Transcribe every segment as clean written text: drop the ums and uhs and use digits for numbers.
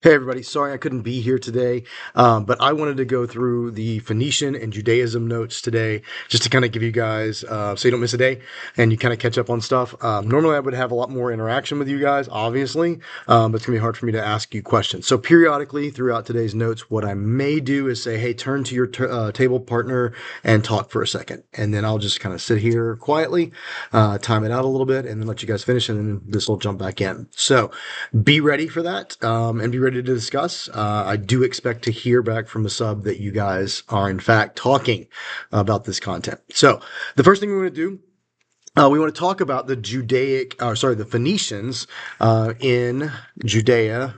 Hey everybody, sorry I couldn't be here today, but I wanted to go through the Phoenician and Judaism notes today just to kind of give you guys, so you don't miss a day and you kind of catch up on stuff. Normally I would have a lot more interaction with you guys, obviously, but it's going to be hard for me to ask you questions. So periodically throughout today's notes, what I may do is say, hey, turn to your table partner and talk for a second. And then I'll just kind of sit here quietly, time it out a little bit, and then let you guys finish, and then this will jump back in. So be ready for that, and be ready to discuss. I do expect to hear back from the sub that you guys are in fact talking about this content. So the first thing we want to do, we want to talk about the Phoenicians in Judea,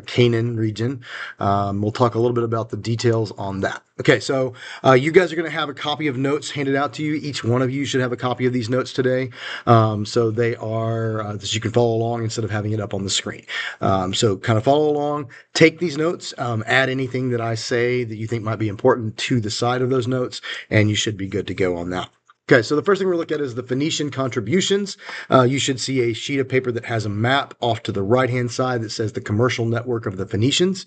Canaan region. We'll talk a little bit about the details on that. Okay, so you guys are going to have a copy of notes handed out to you. Each one of you should have a copy of these notes today. So they are, that you can follow along instead of having it up on the screen. So kind of follow along, take these notes, add anything that I say that you think might be important to the side of those notes, and you should be good to go on that. Okay, so the first thing we're looking at is the Phoenician contributions. You should see a sheet of paper that has a map off to the right-hand side that says the commercial network of the Phoenicians.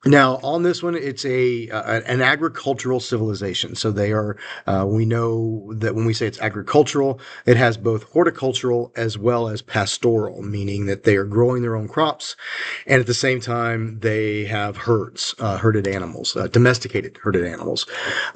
Now, on this one, it's an agricultural civilization. So they are. We know that when we say it's agricultural, it has both horticultural as well as pastoral, meaning that they are growing their own crops, and at the same time they have herds, herded animals, domesticated herded animals.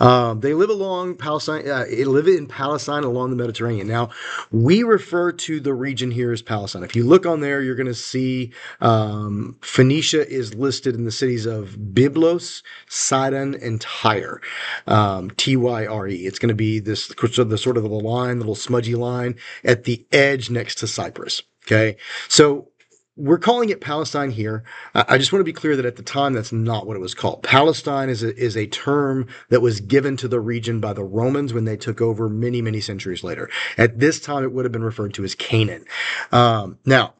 They live along Palestine. Live in Palestine along the Mediterranean. Now, we refer to the region here as Palestine. If you look on there, you're going to see Phoenicia is listed in the cities of Byblos, Sidon, and Tyre. Tyre. It's going to be the sort of the line, little smudgy line at the edge next to Cyprus. Okay, so we're calling it Palestine here. I just want to be clear that at the time, that's not what it was called. Palestine is a term that was given to the region by the Romans when they took over many, many centuries later. At this time, it would have been referred to as Canaan. Now,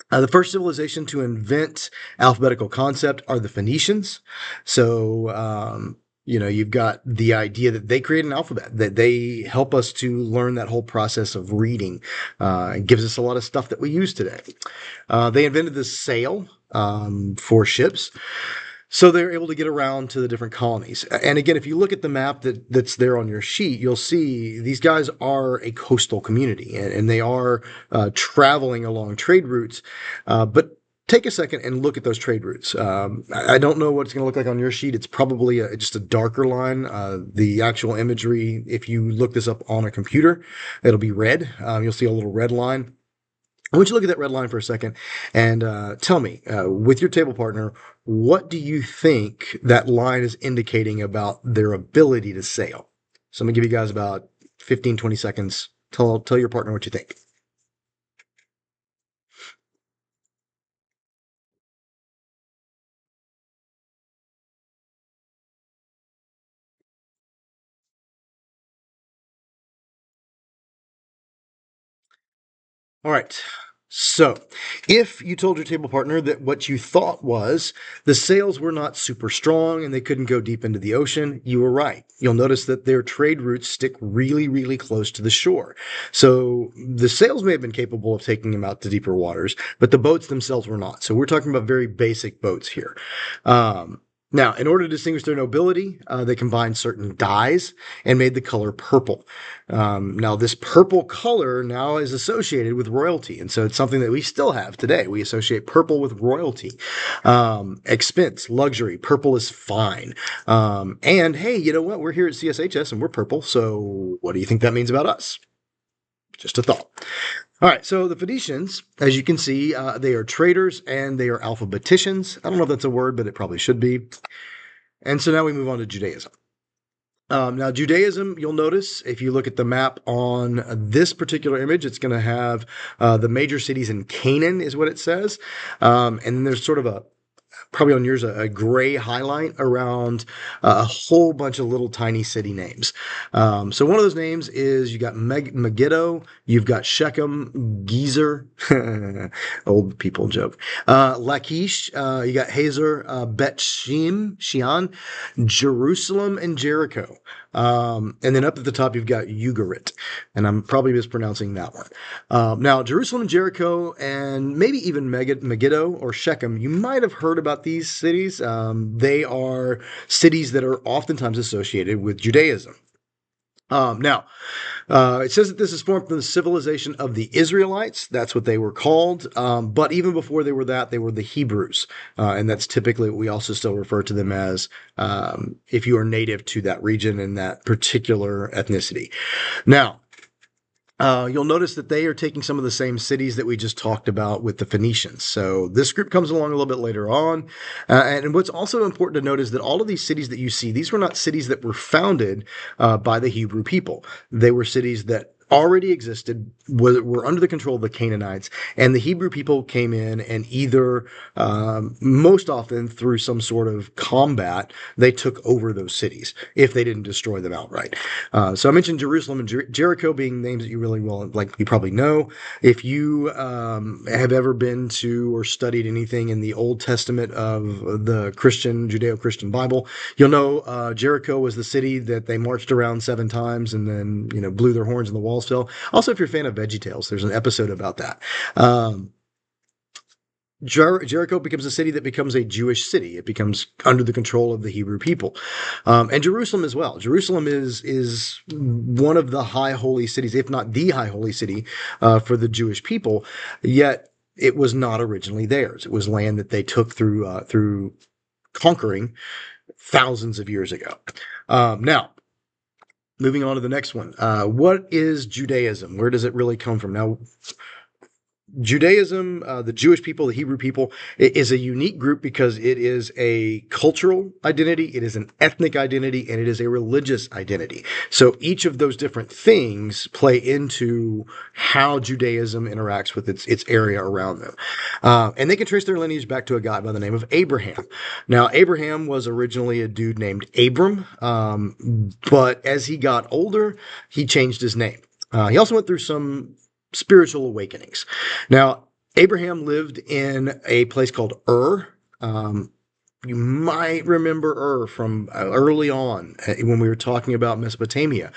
the first civilization to invent alphabetical concept are the Phoenicians. So, you've got the idea that they create an alphabet, that they help us to learn that whole process of reading. It gives us a lot of stuff that we use today. They invented the sail for ships. So they're able to get around to the different colonies. And again, if you look at the map that's there on your sheet, you'll see these guys are a coastal community and they are traveling along trade routes. But take a second and look at those trade routes. I don't know what it's going to look like on your sheet. It's probably just a darker line. The actual imagery, if you look this up on a computer, it'll be red. You'll see a little red line. I want you to look at that red line for a second and tell me, with your table partner, what do you think that line is indicating about their ability to sail? So I'm going to give you guys about 15, 20 seconds. Tell your partner what you think. All right. So, if you told your table partner that what you thought was the sails were not super strong and they couldn't go deep into the ocean, you were right. You'll notice that their trade routes stick really, really close to the shore. So, the sails may have been capable of taking them out to deeper waters, but the boats themselves were not. So, we're talking about very basic boats here. Now, in order to distinguish their nobility, they combined certain dyes and made the color purple. Now, this purple color now is associated with royalty, and so it's something that we still have today. We associate purple with royalty, expense, luxury. Purple is fine. And hey, you know what? We're here at CSHS and we're purple, so what do you think that means about us? Just a thought. All right, so the Phoenicians, as you can see, they are traders and they are alphabeticians. I don't know if that's a word, but it probably should be. And so now we move on to Judaism. Now, Judaism, you'll notice if you look at the map on this particular image, it's going to have the major cities in Canaan, is what it says. And then there's sort of probably on yours, a gray highlight around a whole bunch of little tiny city names. So one of those names is you got Megiddo, you've got Shechem, Gezer, old people joke, Lachish, you got Hazor, Bet Shean, Jerusalem, and Jericho. And then up at the top, you've got Ugarit, and I'm probably mispronouncing that one. Now, Jerusalem and Jericho, and maybe even Megiddo or Shechem, you might have heard about these cities. They are cities that are oftentimes associated with Judaism. Now, it says that this is formed from the civilization of the Israelites. That's what they were called. But even before they were that, they were the Hebrews. And that's typically what we also still refer to them as if you are native to that region and that particular ethnicity. Now, you'll notice that they are taking some of the same cities that we just talked about with the Phoenicians. So this group comes along a little bit later on. And what's also important to note is that all of these cities that you see, these were not cities that were founded by the Hebrew people. They were cities that already existed, were under the control of the Canaanites, and the Hebrew people came in and either, most often through some sort of combat, they took over those cities if they didn't destroy them outright. So I mentioned Jerusalem and Jericho being names that you really well, like you probably know. If you have ever been to or studied anything in the Old Testament of the Christian, Judeo-Christian Bible, you'll know Jericho was the city that they marched around 7 times and then, blew their horns in the walls fell. Also, if you're a fan of VeggieTales, there's an episode about that. Jericho becomes a city that becomes a Jewish city. It becomes under the control of the Hebrew people, and Jerusalem as well. Jerusalem is one of the high holy cities, if not the high holy city, for the Jewish people. Yet it was not originally theirs. It was land that they took through conquering thousands of years ago. Now, moving on to the next one. What is Judaism? Where does it really come from? Now, Judaism, the Jewish people, the Hebrew people, it is a unique group because it is a cultural identity, it is an ethnic identity, and it is a religious identity. So each of those different things play into how Judaism interacts with its area around them. And they can trace their lineage back to a guy by the name of Abraham. Now, Abraham was originally a dude named Abram, but as he got older, he changed his name. He also went through some spiritual awakenings. Now, Abraham lived in a place called Ur. You might remember Ur from early on when we were talking about Mesopotamia.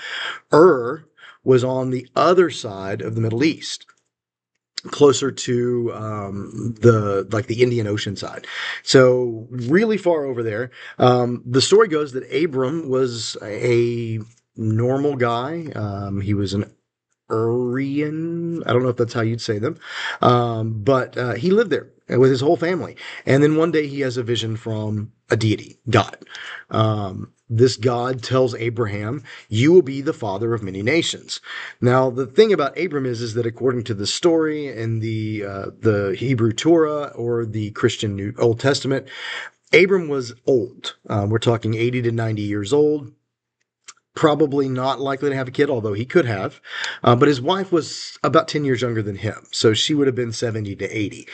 Ur was on the other side of the Middle East, closer to the Indian Ocean side. So really far over there. The story goes that Abram was a normal guy. He was an Urian. I don't know if that's how you'd say them. But he lived there with his whole family. And then one day he has a vision from a deity, God. This God tells Abraham, you will be the father of many nations. Now, the thing about Abram is that according to the story in the Hebrew Torah or the Christian Old Testament, Abram was old. We're talking 80 to 90 years old. Probably not likely to have a kid, although he could have. But his wife was about 10 years younger than him, so she would have been 70 to 80.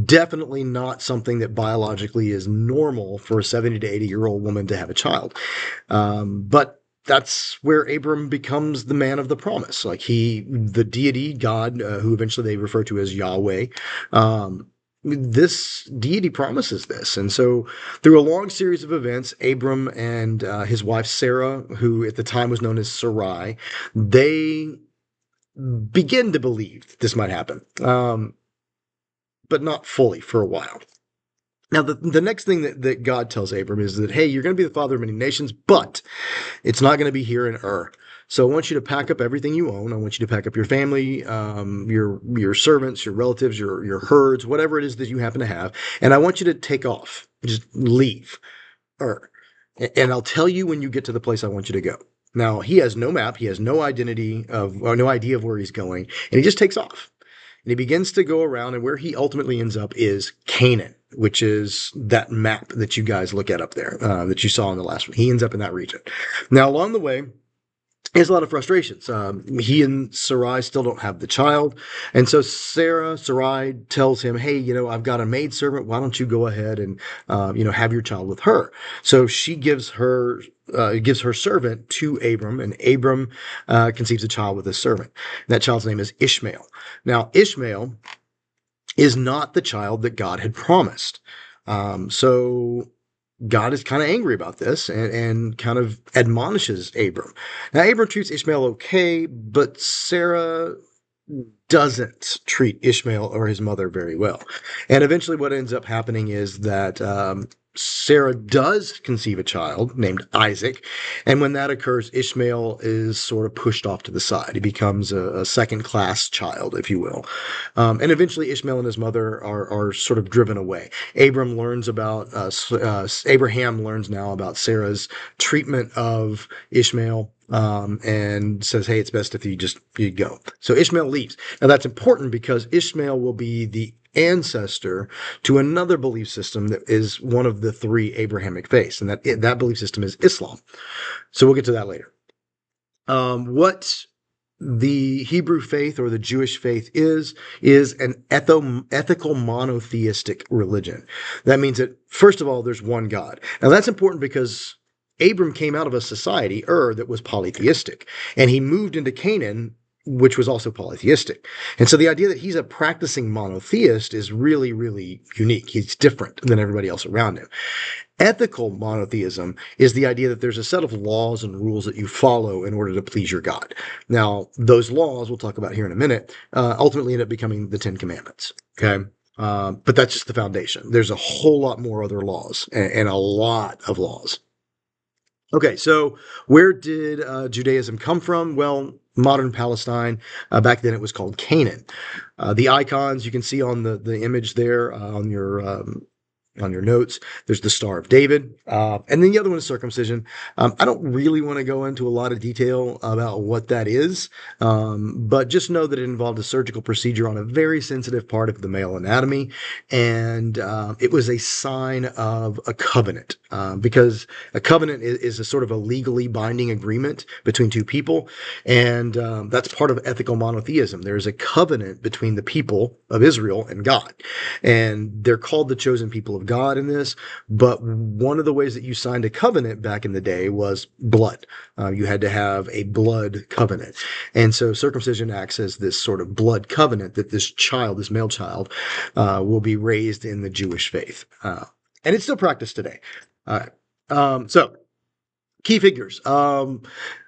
Definitely not something that biologically is normal for a 70 to 80-year-old woman to have a child. But that's where Abram becomes the man of the promise. Like the deity, God, who eventually they refer to as Yahweh, this deity promises this. And so through a long series of events, Abram and his wife Sarah, who at the time was known as Sarai, they begin to believe that this might happen, but not fully for a while. Now, the next thing that God tells Abram is that, hey, you're going to be the father of many nations, but it's not going to be here in Ur. So I want you to pack up everything you own. I want you to pack up your family, your servants, your relatives, your herds, whatever it is that you happen to have, and I want you to take off. Just leave Ur. And I'll tell you when you get to the place I want you to go. Now, he has no map. He has no idea of where he's going, and he just takes off. And he begins to go around, and where he ultimately ends up is Canaan, which is that map that you guys look at up there, that you saw in the last one. He ends up in that region. Now, along the way, he has a lot of frustrations. He and Sarai still don't have the child. And so Sarai tells him, hey, I've got a maidservant. Why don't you go ahead and, have your child with her? So she gives her servant to Abram, and Abram conceives a child with his servant. That child's name is Ishmael. Now, Ishmael is not the child that God had promised. So God is kind of angry about this and kind of admonishes Abram. Now, Abram treats Ishmael okay, but Sarah doesn't treat Ishmael or his mother very well. And eventually, what ends up happening is that Sarah does conceive a child named Isaac. And when that occurs, Ishmael is sort of pushed off to the side. He becomes a second class child, if you will. And eventually, Ishmael and his mother are sort of driven away. Abraham learns now about Sarah's treatment of Ishmael, and says, "Hey, it's best if you go." So Ishmael leaves. Now that's important because Ishmael will be the ancestor to another belief system that is one of the three Abrahamic faiths, and that belief system is Islam. So we'll get to that later. What the Hebrew faith or the Jewish faith is an ethical monotheistic religion. That means that, first of all, there's one God. Now that's important because Abram came out of a society, that was polytheistic, and he moved into Canaan, which was also polytheistic. And so the idea that he's a practicing monotheist is really, really unique. He's different than everybody else around him. Ethical monotheism is the idea that there's a set of laws and rules that you follow in order to please your God. Now, those laws, we'll talk about here in a minute, ultimately end up becoming the Ten Commandments. Okay. But that's just the foundation. There's a whole lot more other laws and a lot of laws. Okay, so where did Judaism come from? Well, modern Palestine. Back then it was called Canaan. The icons you can see on the image there on your notes. There's the Star of David. And then the other one is circumcision. I don't really want to go into a lot of detail about what that is, but just know that it involved a surgical procedure on a very sensitive part of the male anatomy. And it was a sign of a covenant, because a covenant is a sort of a legally binding agreement between two people. And that's part of ethical monotheism. There's a covenant between the people of Israel and God. And they're called the chosen people of God in this, but one of the ways that you signed a covenant back in the day was blood. You had to have a blood covenant. And so circumcision acts as this sort of blood covenant that this male child, will be raised in the Jewish faith. And it's still practiced today. All right. So key figures.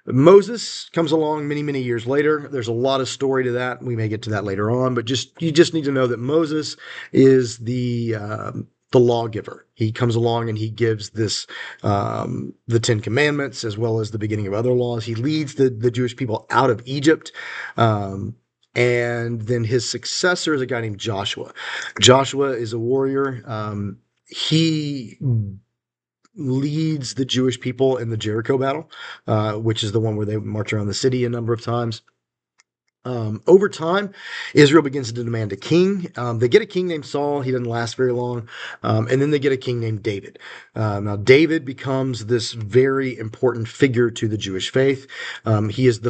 Moses comes along many, many years later. There's a lot of story to that. We may get to that later on, but you just need to know that Moses is the lawgiver. He comes along and he gives the Ten Commandments as well as the beginning of other laws. He leads the Jewish people out of Egypt. And then his successor is a guy named Joshua. Joshua is a warrior. He leads the Jewish people in the Jericho battle, which is the one where they march around the city a number of times. Over time, Israel begins to demand a king. They get a king named Saul. He doesn't last very long. And then they get a king named David. Now, David becomes this very important figure to the Jewish faith. He is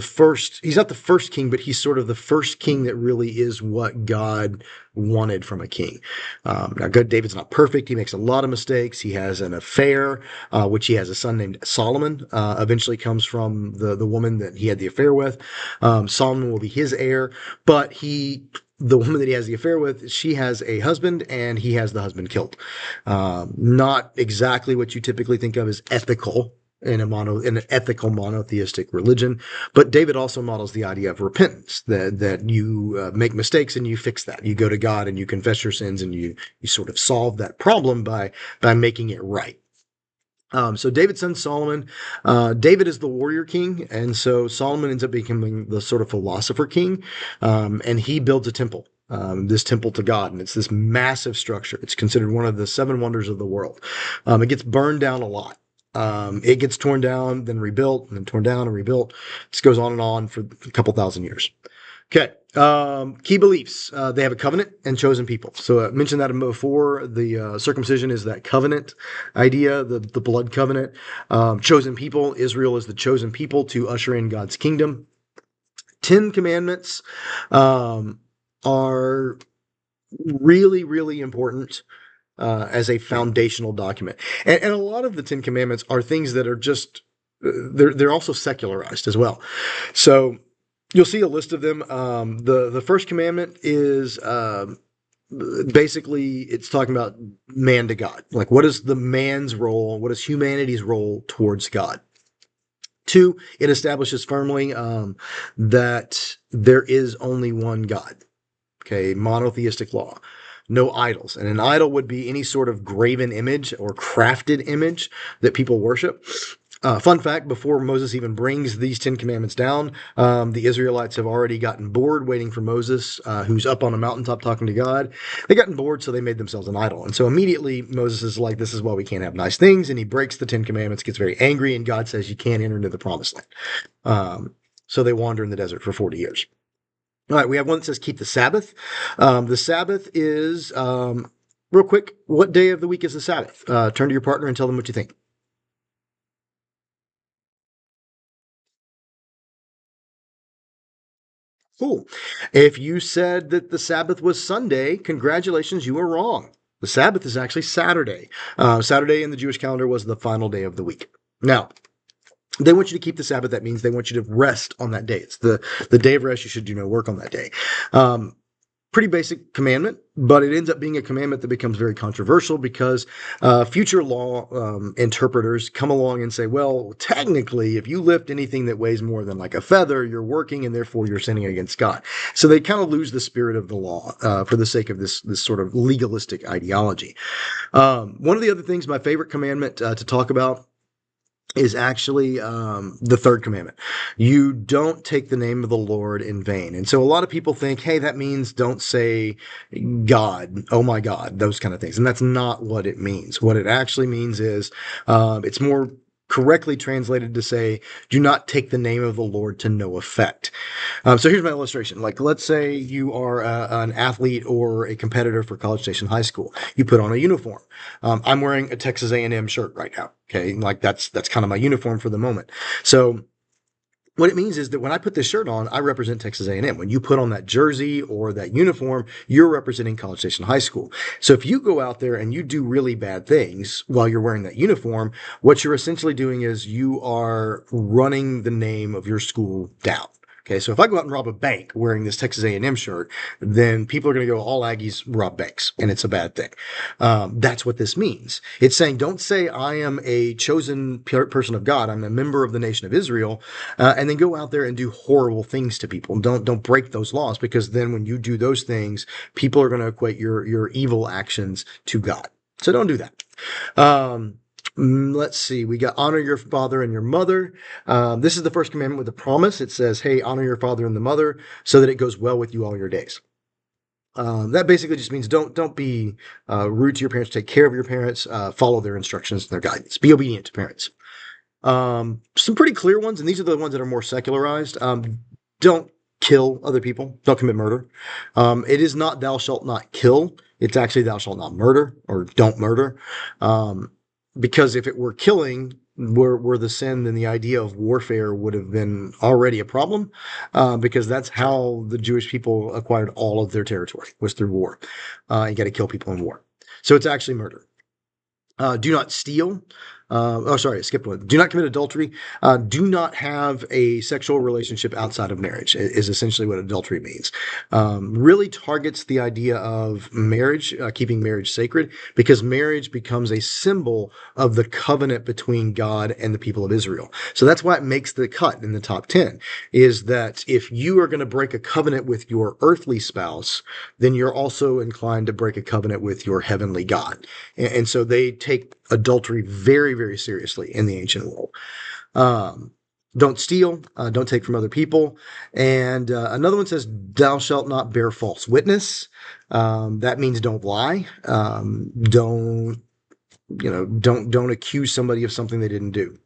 he's not the first king, but he's sort of the first king that really is what God wanted from a king. Now, David's not perfect. He makes a lot of mistakes. He has an affair, which he has a son named Solomon. Eventually comes from the woman that he had the affair with. Solomon will be his heir, but the woman that he has the affair with, she has a husband, and he has the husband killed. Not exactly what you typically think of as ethical in an ethical monotheistic religion, but David also models the idea of repentance, that you make mistakes and you fix that. You go to God and you confess your sins and you sort of solve that problem by making it right. So David's son Solomon, David is the warrior king, and so Solomon ends up becoming the sort of philosopher king, and he builds a temple. This temple to God, and it's this massive structure. It's considered one of the seven wonders of the world. It gets burned down a lot. It gets torn down, then rebuilt, and then torn down and rebuilt. This goes on and on for a couple thousand years. Okay. Key beliefs. They have a covenant and chosen people. So I mentioned that before. The circumcision is that covenant idea, the blood covenant. Chosen people. Israel is the chosen people to usher in God's kingdom. 10 Commandments are really, really important as a foundational document. And a lot of the 10 Commandments are things that are just, they're also secularized as well. So you'll see a list of them. The first commandment is basically, it's talking about man to God. Like, what is the man's role? What is humanity's role towards God? Two, it establishes firmly that there is only one God. Okay, monotheistic law. No idols. And an idol would be any sort of graven image or crafted image that people worship. Fun fact, before Moses even brings these 10 commandments down, the Israelites have already gotten bored waiting for Moses, who's up on a mountaintop talking to God. They gotten bored, so they made themselves an idol. And so immediately Moses is like, this is why we can't have nice things. And he breaks the 10 commandments, gets very angry, and God says, you can't enter into the promised land. So they wander in the desert for 40 years. All right, we have one that says keep the Sabbath. The Sabbath is, real quick, what day of the week is the Sabbath? Turn to your partner and tell them what you think. Cool. If you said that the Sabbath was Sunday, congratulations, you were wrong. The Sabbath is actually Saturday. Saturday in the Jewish calendar was the final day of the week. Now, they want you to keep the Sabbath. That means they want you to rest on that day. It's the day of rest. You should do no work on that day. Pretty basic commandment, but it ends up being a commandment that becomes very controversial because future law interpreters come along and say, well, technically, if you lift anything that weighs more than like a feather, you're working and therefore you're sinning against God. So they kind of lose the spirit of the law for the sake of this sort of legalistic ideology. One of the other things, my favorite commandment to talk about is actually the third commandment. You don't take the name of the Lord in vain. And so a lot of people think, hey, that means don't say God, oh my God, those kind of things. And that's not what it means. What it actually means is it's more correctly translated to say, do not take the name of the Lord to no effect. So here's my illustration. Like, let's say you are an athlete or a competitor for College Station High School. You put on a uniform. I'm wearing a Texas A&M shirt right now. Okay, like that's kind of my uniform for the moment. So what it means is that when I put this shirt on, I represent Texas A&M. When you put on that jersey or that uniform, you're representing College Station High School. So if you go out there and you do really bad things while you're wearing that uniform, what you're essentially doing is you are running the name of your school down. Okay, so if I go out and rob a bank wearing this Texas A&M shirt, then people are going to go, all Aggies rob banks, and it's a bad thing. That's what this means. It's saying, don't say I am a chosen person of God. I'm a member of the nation of Israel, and then go out there and do horrible things to people. Don't break those laws, because then when you do those things, people are going to equate your evil actions to God. So don't do that. Let's see. We got honor your father and your mother. This is the first commandment with a promise. It says, hey, honor your father and the mother so that it goes well with you all your days. That basically just means don't be rude to your parents. Take care of your parents. Follow their instructions and their guidance. Be obedient to parents. Some pretty clear ones, and these are the ones that are more secularized. Don't kill other people. Don't commit murder. It is not thou shalt not kill. It's actually thou shalt not murder, or don't murder. Because if it were killing were the sin, then the idea of warfare would have been already a problem, because that's how the Jewish people acquired all of their territory, was through war. You got to kill people in war. So it's actually murder. Do not steal. Oh, sorry, I skipped one. Do not commit adultery. Do not have a sexual relationship outside of marriage, is essentially what adultery means. Really targets the idea of marriage, keeping marriage sacred, because marriage becomes a symbol of the covenant between God and the people of Israel. So that's why it makes the cut in the top 10, is that if you are going to break a covenant with your earthly spouse, then you're also inclined to break a covenant with your heavenly God. And so they take adultery very, very seriously in the ancient world. Um, don't steal, don't take from other people. And another one says, thou shalt not bear false witness. That means don't lie. Don't accuse somebody of something they didn't do.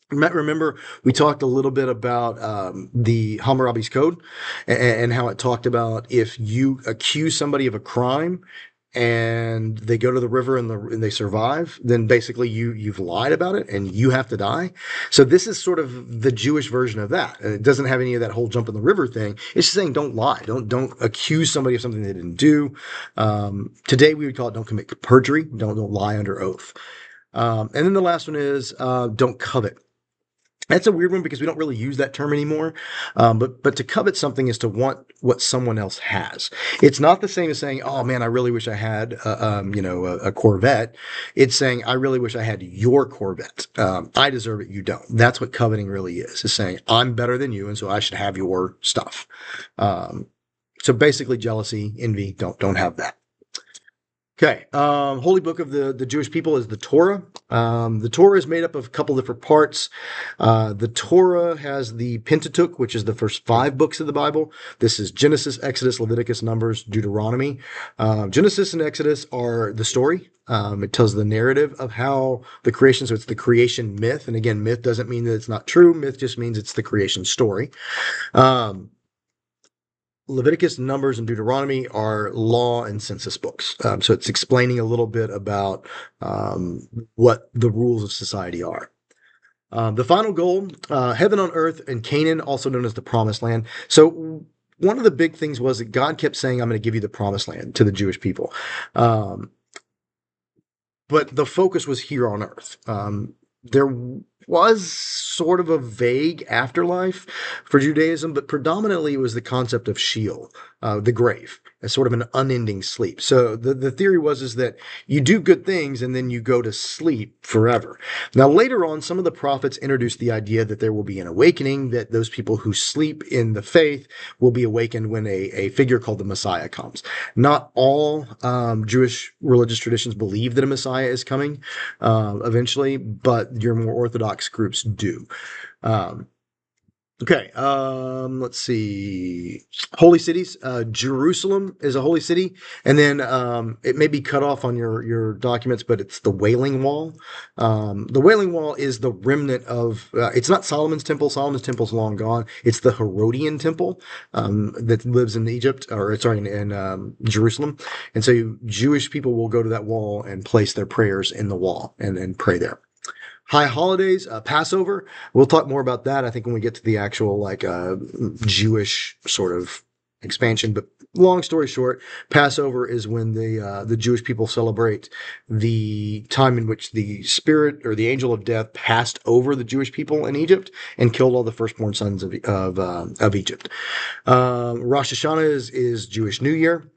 Remember, we talked a little bit about the Hammurabi's Code, and how it talked about if you accuse somebody of a crime and they go to the river and they survive, then basically you've lied about it and you have to die. So this is sort of the Jewish version of that. And it doesn't have any of that whole jump in the river thing. It's just saying don't lie. Don't accuse somebody of something they didn't do. Today we would call it don't commit perjury. Don't lie under oath. And then the last one is don't covet. That's a weird one because we don't really use that term anymore. But to covet something is to want what someone else has. It's not the same as saying, "Oh man, I really wish I had a Corvette." It's saying, "I really wish I had your Corvette. I deserve it. You don't." That's what coveting really is. Is saying, "I'm better than you, and so I should have your stuff." Um, so basically, jealousy, envy, don't have that. Okay, holy book of the Jewish people is the Torah. The Torah is made up of a couple different parts. The Torah has the Pentateuch, which is the first five books of the Bible. This is Genesis, Exodus, Leviticus, Numbers, Deuteronomy. Genesis and Exodus are the story. It tells the narrative of how the creation, so it's the creation myth. And again, myth doesn't mean that it's not true. Myth just means it's the creation story. Um, Leviticus, Numbers, and Deuteronomy are law and census books. So it's explaining a little bit about what the rules of society are. The final goal, heaven on earth and Canaan, also known as the promised land. So one of the big things was that God kept saying, "I'm going to give you the promised land" to the Jewish people. Um, but the focus was here on earth. There was sort of a vague afterlife for Judaism, but predominantly it was the concept of Sheol, the grave, as sort of an unending sleep. So the theory was is that you do good things and then you go to sleep forever. Now later on, some of the prophets introduced the idea that there will be an awakening, that those people who sleep in the faith will be awakened when a figure called the Messiah comes. Not all Jewish religious traditions believe that a Messiah is coming eventually, but your more orthodox groups do. Um, Okay, let's see. Holy cities. Jerusalem is a holy city, and then it may be cut off on your documents, but it's the Wailing Wall. The Wailing Wall is the remnant of. It's not Solomon's temple. Solomon's temple's long gone. It's the Herodian temple that lives in Egypt, or sorry, in Jerusalem. And so Jewish people will go to that wall and place their prayers in the wall and pray there. High holidays, Passover. We'll talk more about that, I think, when we get to the actual Jewish sort of expansion. But long story short, Passover is when the Jewish people celebrate the time in which the spirit or the angel of death passed over the Jewish people in Egypt and killed all the firstborn sons of Egypt. Rosh Hashanah is Jewish New Year.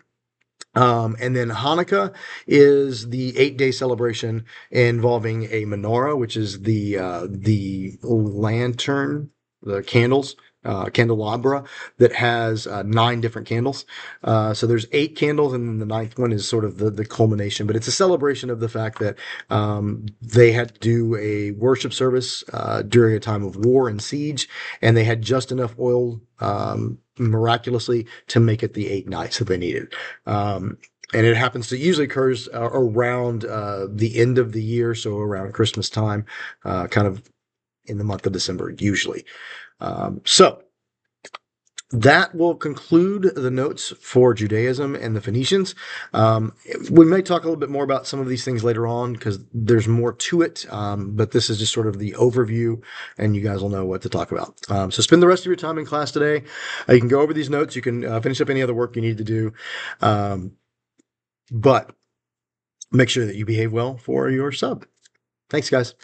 And then Hanukkah is the 8-day celebration involving a menorah, which is the lantern, the candles, candelabra that has 9 different candles. So there's 8 candles, and then the ninth one is sort of the culmination. But it's a celebration of the fact that they had to do a worship service during a time of war and siege, and they had just enough oil. Miraculously to make it the 8 nights that they needed. And it happens to usually occurs around the end of the year, so around Christmas time, kind of in the month of December, usually. So that will conclude the notes for Judaism and the Phoenicians. We may talk a little bit more about some of these things later on because there's more to it, but this is just sort of the overview, and you guys will know what to talk about. So spend the rest of your time in class today. You can go over these notes. You can finish up any other work you need to do, but make sure that you behave well for your sub. Thanks, guys.